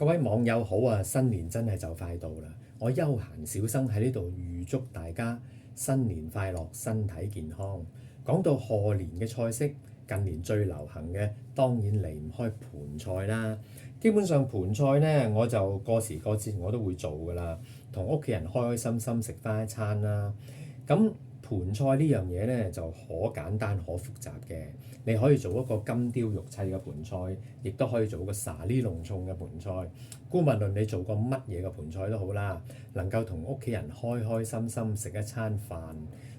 各位網友好啊！新年真係就快到啦，我休閒小生喺呢度預祝大家新年快樂，身體健康。講到賀年嘅菜式，近年最流行嘅當然離唔開盤菜啦。基本上盤菜呢，我就過時過節我都會做㗎啦，同屋企人開開心心食翻一餐啦。咁盤菜呢樣嘢呢，就可簡單可複雜嘅，你可以做一個金雕玉砌嘅盤菜，亦都可以做個沙呢龍重嘅盤菜。姑勿論你做個乜嘢嘅盤菜都好啦，能夠同屋企人開開心心食一餐飯，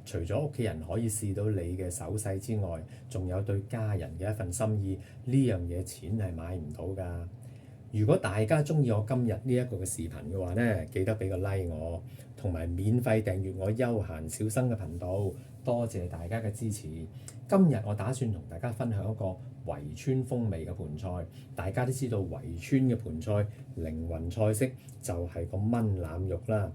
除咗屋企人可以試到你嘅手勢之外，仲有對家人嘅一份心意，呢樣嘢錢係買唔到㗎。如果大家中意我今日呢一個嘅視頻嘅話呢，記得俾個 like 我，同埋免費訂閱我休閒小生嘅頻道，多謝大家嘅支持。今日我打算同大家分享一個圍村風味嘅盤菜。大家都知道圍村嘅盤菜靈魂菜式就係個炆腩肉啦。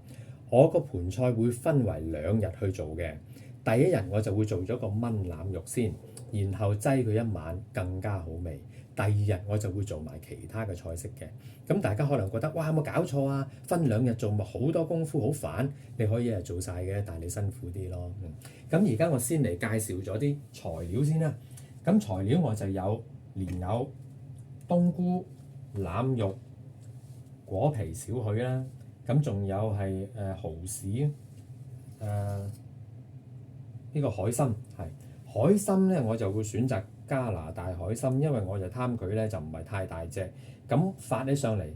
我個盤菜會分為2日去做嘅。第一日我就會做咗個炆腩肉先，然後擠佢一晚更加好味。第2日我就會做埋其他嘅菜式嘅。咁大家可能覺得哇，有冇搞錯啊？分2日做咪好多功夫，好煩。你可以一日做晒嘅，但係你辛苦啲咯。咁而家我先嚟介紹咗啲材料先啦。咁材料我就有蓮藕、冬菇、腩肉、果皮少許啦。咁仲有係蠔豉呢個海參係海參咧，我就會選擇加拿大海參，因為我就貪佢咧就唔係太大隻，咁發起上嚟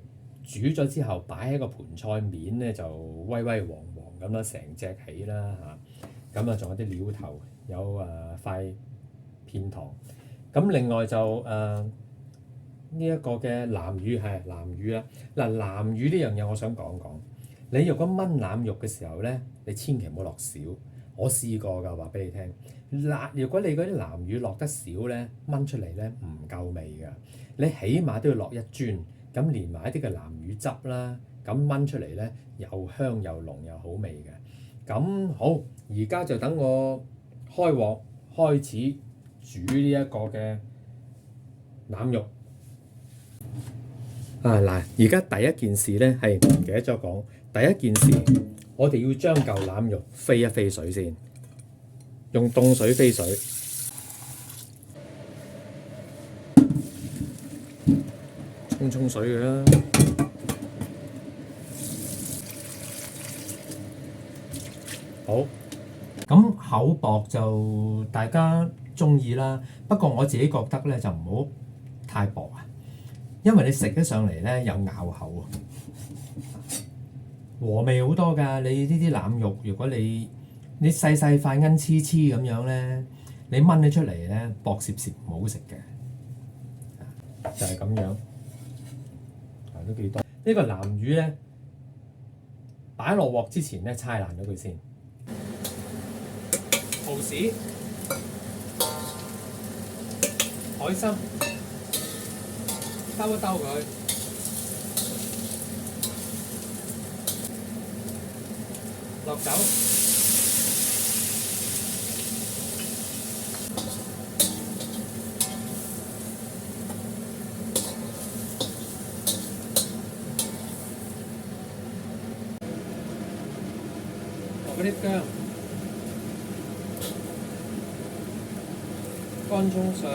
煮咗之後擺喺個盤菜面咧就威威黃黃咁啦，成隻起啦嚇。咁啊仲有啲料頭，有塊片糖。咁另外就呢一個嘅南乳係南乳啦。嗱，南乳呢樣嘢我想講講。你如果炆腩肉嘅時候咧，你千祈唔好落少。我試過㗎，話俾你聽。如果你嗰啲南乳落得少咧，炆出嚟咧唔夠味㗎。你起碼都要落1磚，咁連埋一啲嘅南乳汁啦，咁炆出嚟咧又香又濃又好味嘅。咁好，而家就等我開鑊開始煮呢一個嘅腩肉。嗱，而家第一件事咧係唔記得咗講，第一件事我哋要將嚿腩肉飛一飛水先，用凍水飛水，沖水佢啦。好，咁厚薄就大家中意啦，不過我自己覺得咧就唔好太薄啊，因為你食得上嚟咧有咬口啊。和味好多㗎，你呢啲腩肉，如果你細細塊恩黐黐咁樣咧，你炆起出嚟咧薄蝕蝕唔好食嘅，就係咁樣，都幾多。呢個南乳咧擺落鑊之前咧搓爛咗佢先，蠔豉、海參兜一兜佢。落酒，落嗰啲薑、乾葱碎、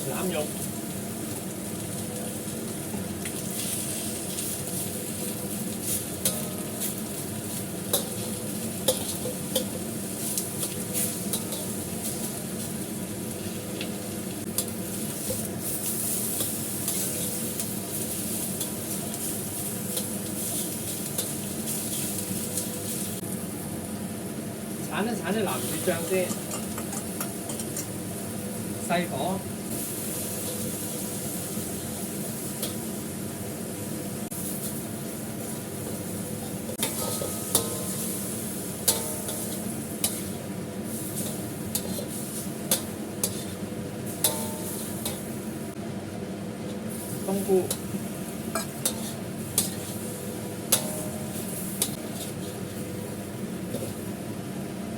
腩肉。鏟一鏟啲南乳醬先，細火，冬菇。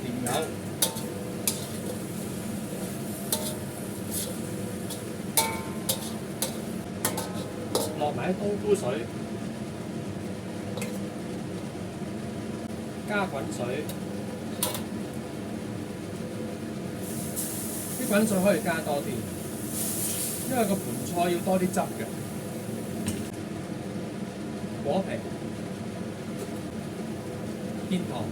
蓮藕、落埋啲冬菇水，加滾水。啲滾水可以加多啲，因為個盤菜要多啲汁嘅。果皮、偏糖、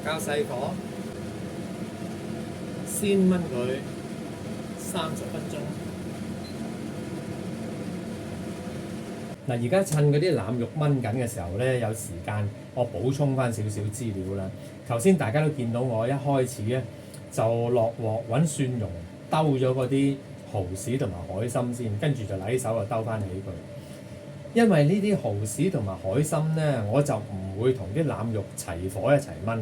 較細火，先燜佢30分鐘。嗱，而家趁嗰啲腩肉燜緊嘅時候咧，有時間我補充翻少少資料啦。頭先大家都見到我一開始咧就落鑊揾蒜蓉兜咗嗰啲蠔豉同埋海參先，跟住就攞手就兜翻起佢。因為呢啲蠔豉同埋海參咧，我就唔會同啲腩肉齊火一齊燜嘅，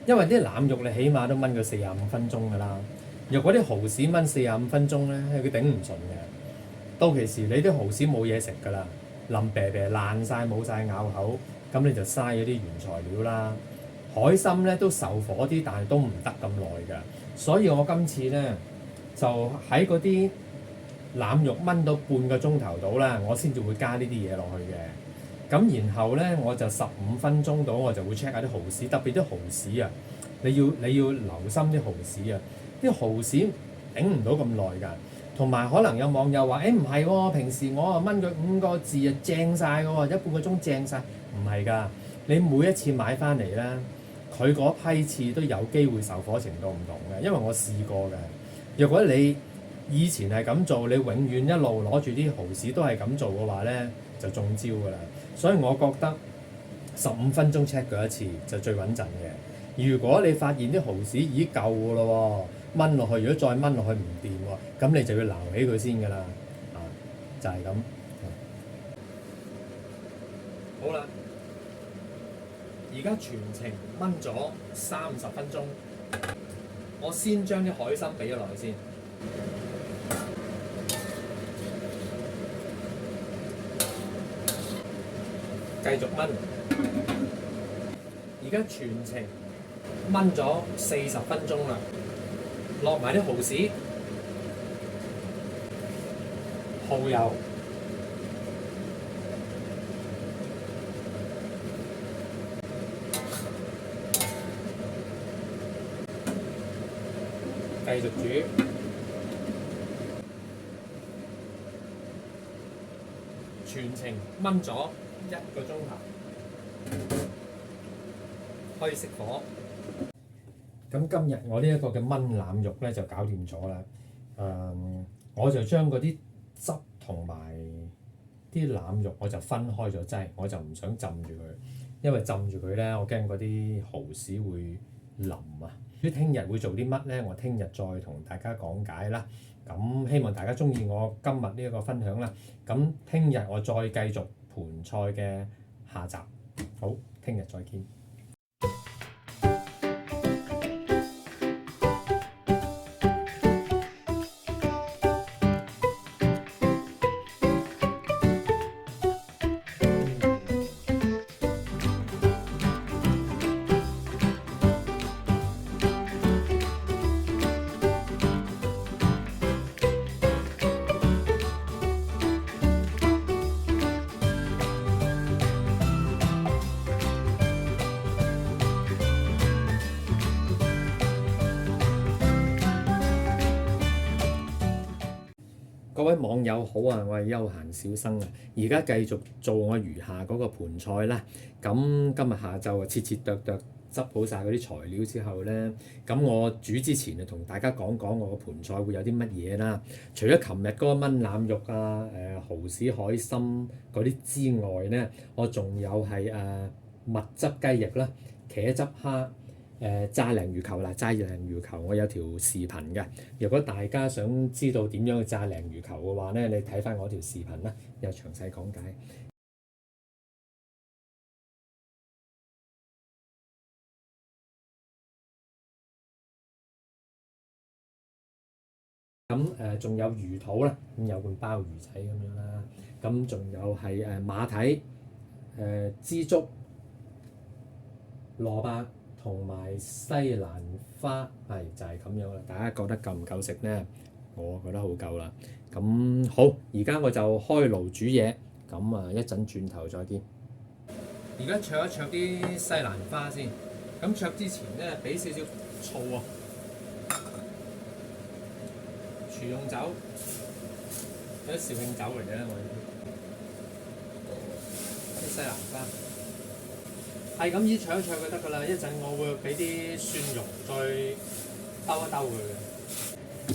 因為啲腩肉你起碼都燜佢45分鐘㗎啦。若果啲蠔豉燜45分鐘咧，佢頂唔順嘅。到其時你啲蠔豉冇嘢食㗎啦，腍啤啤爛晒冇晒咬口，咁你就嘥咗啲原材料啦。海參咧都受火啲，但係都唔得咁耐㗎，所以我今次咧就喺嗰啲腩肉燜到半個鐘頭到啦，我先至會加呢啲嘢落去嘅。咁然後咧我就15分鐘到，我就會 check 下啲蠔豉，特別啲蠔豉啊，你要留心啲蠔豉啊，啲蠔豉頂唔到咁耐㗎。同埋可能有網友話：唔係喎，平時我啊燜佢5個字啊正晒㗎喎，半個鐘正晒。唔係㗎，你每一次買翻嚟咧，佢嗰批次都有機會受火程度唔同嘅，因為我試過嘅。若果你以前係咁做，你永遠一路攞住啲蠔豉都係咁做嘅話咧，就中招㗎啦。所以我覺得15分鐘 check 佢一次就最穩陣嘅。如果你發現啲蠔豉已經夠㗎咯喎，燜落去，如果再燜落去唔掂喎，咁你就要撈起佢先㗎啦。就係咁。好啦，而家全程燜咗30分鐘，我先將啲海參俾咗落去先。繼續燜，而家全程燜咗40分鐘啦，落埋啲蠔豉、蠔油、繼續煮，全程燜咗1個鐘頭，可以熄火。咁今日我呢一個嘅燜腩肉咧就搞掂咗啦。我就將嗰啲汁同埋啲腩肉我就分開咗劑，我就唔想浸住佢，因為浸住佢咧，我驚嗰啲蠔豉會腍啊。至於聽日會做啲乜咧，我聽日再同大家講解啦。咁希望大家中意我今日呢一個分享啦。咁聽日我再繼續盤菜嘅下集。好，聽日再見。各位網友好啊，我係休閒小生啊，而家繼續做我餘下嗰個盤菜啦。咁今日下晝啊，切切剁剁執好晒嗰啲材料之後咧，咁我煮之前就同大家講講我個盤菜會有啲乜嘢啦。除咗琴日嗰個炆腩肉啊、蠔豉海參嗰啲之外咧，我仲有係蜜汁雞翼啦、茄汁蝦。炸鯪魚球啦，炸鯪魚球我有條視頻嘅。如果大家想知道點樣去炸鯪魚球嘅話咧，你睇翻我條視頻啦，有詳細講解。咁仲有魚肚啦，咁有罐鮑魚仔咁樣啦。咁仲有係馬蹄、枝竹、蘿蔔。同埋西蘭花，係就係咁樣啦。大家覺得夠唔夠食呢？我覺得好夠啦。咁好，而家我就開爐煮嘢。咁啊，一陣轉頭再見。而家灼一灼啲西蘭花先。咁灼之前咧，俾少少醋啊，廚用酒，有啲紹興酒嚟嘅我啲西蘭花。係咁依灼一灼佢得㗎啦，一陣我會俾啲蒜蓉再兜一兜佢嘅，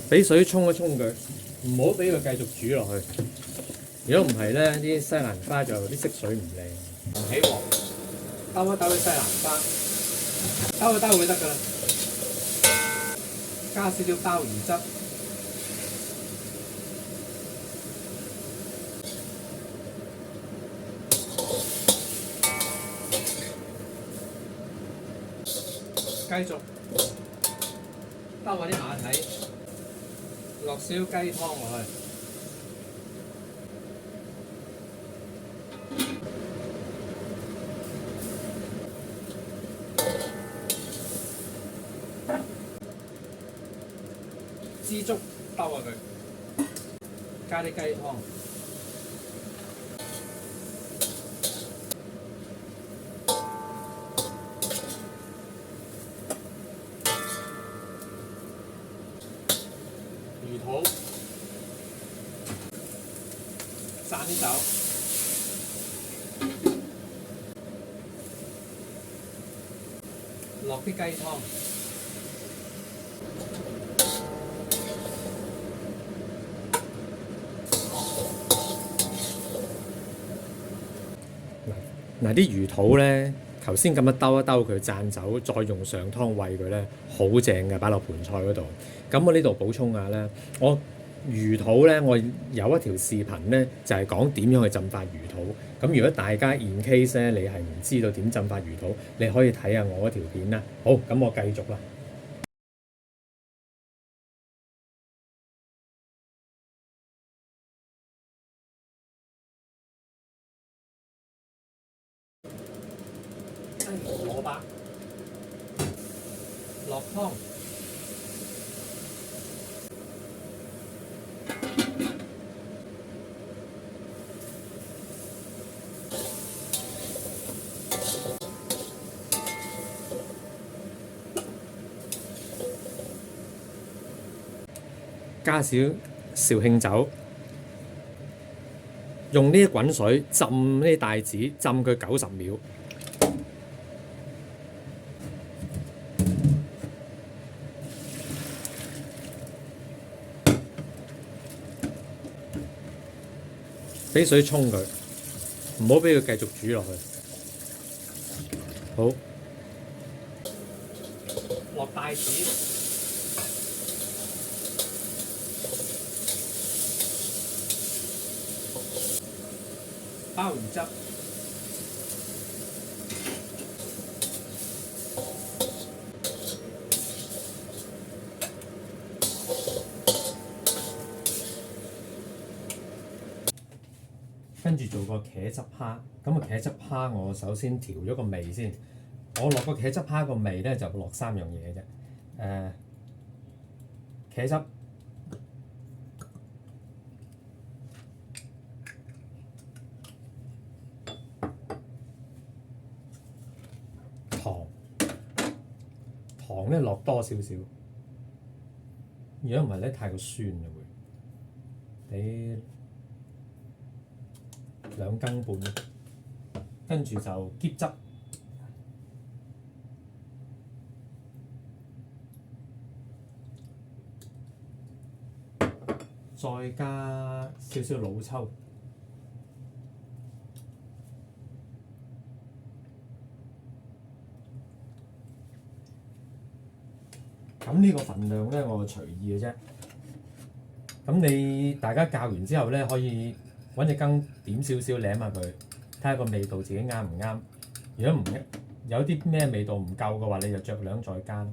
俾水沖一沖佢，唔好俾佢繼續煮落去。如果唔係咧，啲西蘭花就啲色水唔靚。唔起鑊，兜一兜啲西蘭花，兜一兜佢得㗎啦。加少少鮑魚汁。繼續兜下啲馬蹄，落少少雞湯落去，枝竹兜下佢，加啲雞湯，魚肚，散啲酒，落啲雞湯，嗱啲魚肚咧，頭先咁樣兜一兜佢，灒酒，再用上湯餵佢咧，好正嘅，擺落盤菜嗰度。咁我呢度補充下咧，我魚肚咧，我有一條視頻咧，就係講點樣去浸發魚肚。咁如果大家 in case 咧，你係唔知道點浸發魚肚，你可以睇下我嗰條片啦。好，咁我繼續啦。蘿蔔落湯，加少紹興酒，用呢啲滾水浸呢啲帶子，浸佢90秒。俾水沖佢，唔好俾佢繼續煮落去。好，落帶子，鮑魚汁，跟住做個茄汁蝦。咁個茄汁蝦我首先調咗個味先。我落個茄汁蝦個味咧就落3樣嘢啫。茄汁、糖咧落多少少。如果唔係咧太過酸啦會。俾2羹半，跟住就喼汁，再加少少老抽，咁呢個份量咧我隨意嘅啫。咁你大家教完之後咧，可以揾隻羹點少少舐下佢，睇下個味道自己啱唔啱。如果唔有啲咩味道唔夠嘅話，你就酌量再加咯。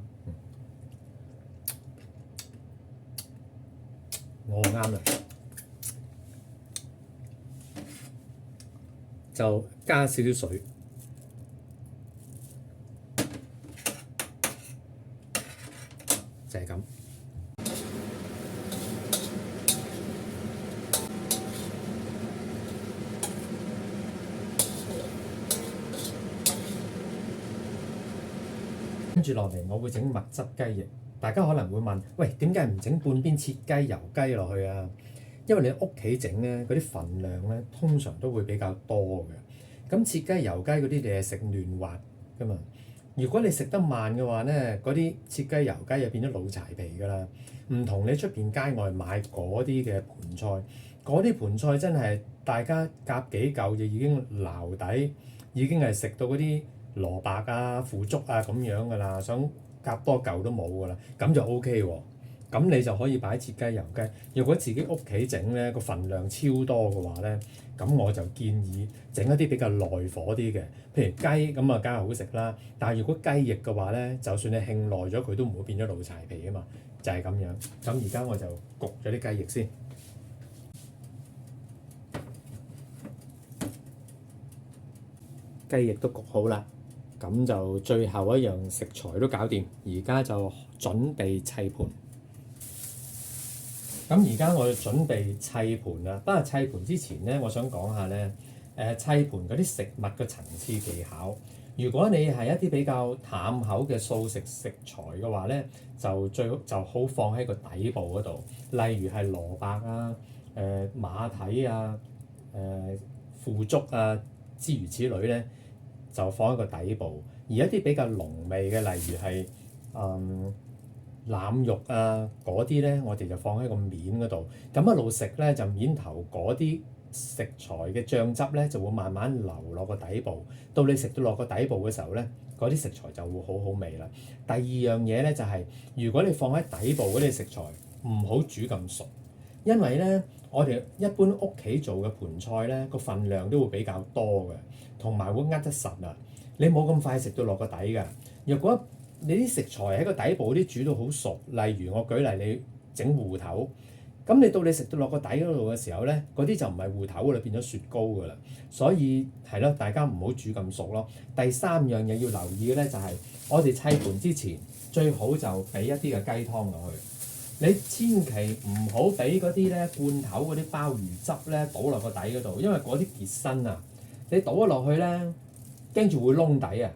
我啱啦，就加少少水，住落嚟，我會整蜜汁雞翼。大家可能會問：喂，點解唔整半邊切雞、油雞落去啊？因為你屋企整咧，嗰啲份量咧，通常都會比較多嘅。咁切雞、油雞嗰啲，你係食嫩滑㗎嘛？如果你食得慢嘅話咧，嗰啲切雞、油雞就變咗老柴皮㗎啦。唔同你出邊街外買嗰啲嘅盤菜，嗰啲盤菜真係大家夾幾嚿就已經撈底，已經係食到嗰啲蘿蔔啊、腐竹啊咁樣㗎啦，想夾多嚿都冇㗎啦，咁就 OK 喎。咁你就可以擺切雞、油雞。如果自己屋企整咧，個份量超多嘅話咧，咁我就建議整一啲比較耐火啲嘅，譬如雞咁啊，梗係好食啦。但係如果雞翼嘅話咧，就算你興耐咗，佢都唔會變咗老柴皮啊嘛，就係咁樣。咁而家我就焗咗啲雞翼先。雞翼都焗好啦，咁就最後一樣食材都搞掂，而家就準備砌盤。咁而家我準備砌盤啦，不過砌盤之前咧，我想講下咧，砌盤嗰啲食物嘅層次技巧。如果你係一啲比較淡口嘅素食食材嘅話咧，就最好就好放喺個底部嗰度，例如係蘿蔔啊、馬蹄啊、腐竹啊諸如此類咧，就放喺個底部。而一啲比較濃味嘅，例如係腩肉啊嗰啲咧，我哋就放喺個面嗰度，咁一路食咧就面頭嗰啲食材嘅醬汁咧就會慢慢流落個底部，到你食到落個底部嘅時候咧，嗰啲食材就會好好味啦。第二樣嘢咧就係，如果你放喺底部嗰啲食材，唔好煮咁熟，因為咧我哋一般屋企做嘅盤菜咧個份量都會比較多嘅，同埋會呃得實啊，你冇咁快食到落個底㗎。若果你啲食材喺個底部啲煮到好熟，例如我舉例你整芋頭，咁你到你食到落個底嗰度嘅時候咧，嗰啲就唔係芋頭㗎啦，變咗雪糕㗎啦。所以係咯，大家唔好煮咁熟咯。第三樣嘢要留意嘅咧就係，我哋砌盤之前最好就俾一啲嘅雞湯落去。你千祈唔好俾嗰啲咧罐頭嗰啲鮑魚汁咧倒落個底嗰度，因為嗰啲結身啊，你倒咗落去咧，驚住會燶底啊。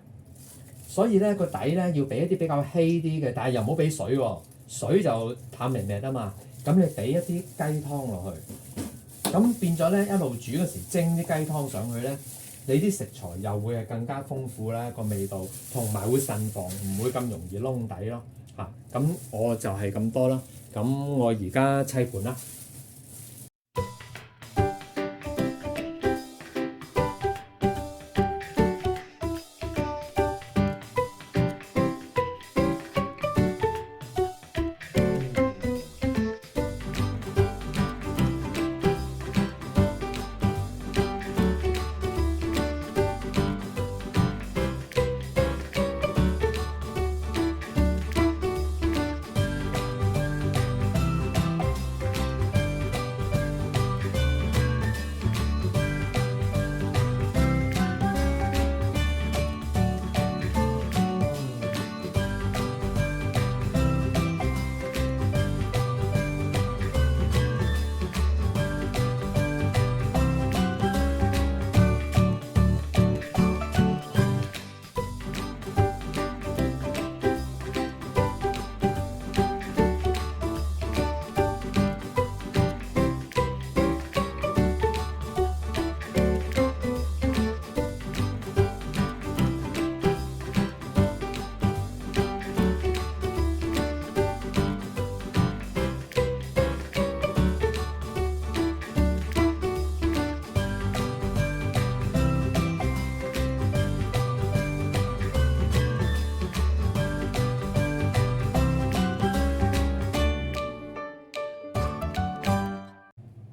所以咧個底咧要俾一啲比較稀啲嘅，但係又唔好俾水喎，水就淡綿綿啊嘛。咁你俾一啲雞湯落去，咁變咗咧一路煮嗰時蒸啲雞湯上去咧，你啲食材又會係更加豐富啦個味道，同埋會慎防唔會咁容易燶底咯嚇。咁我就係咁多啦。咁我而家砌盤啦。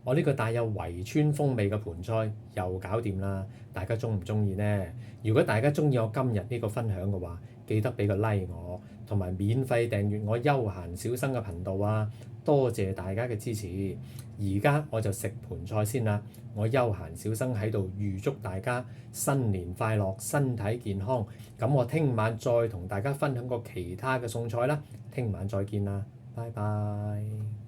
我呢個帶有圍村風味嘅盤菜又搞掂啦，大家鍾唔鍾意呢？如果大家鍾意我今日呢個分享嘅話，記得俾個 like 我，同埋免費訂閱我休閒小生嘅頻道啊！多謝大家嘅支持。而家我就食盤菜先啦，我休閒小生喺度預祝大家新年快樂，身體健康。咁我聽晚再同大家分享個其他嘅餸菜啦，聽晚再見啦，拜拜。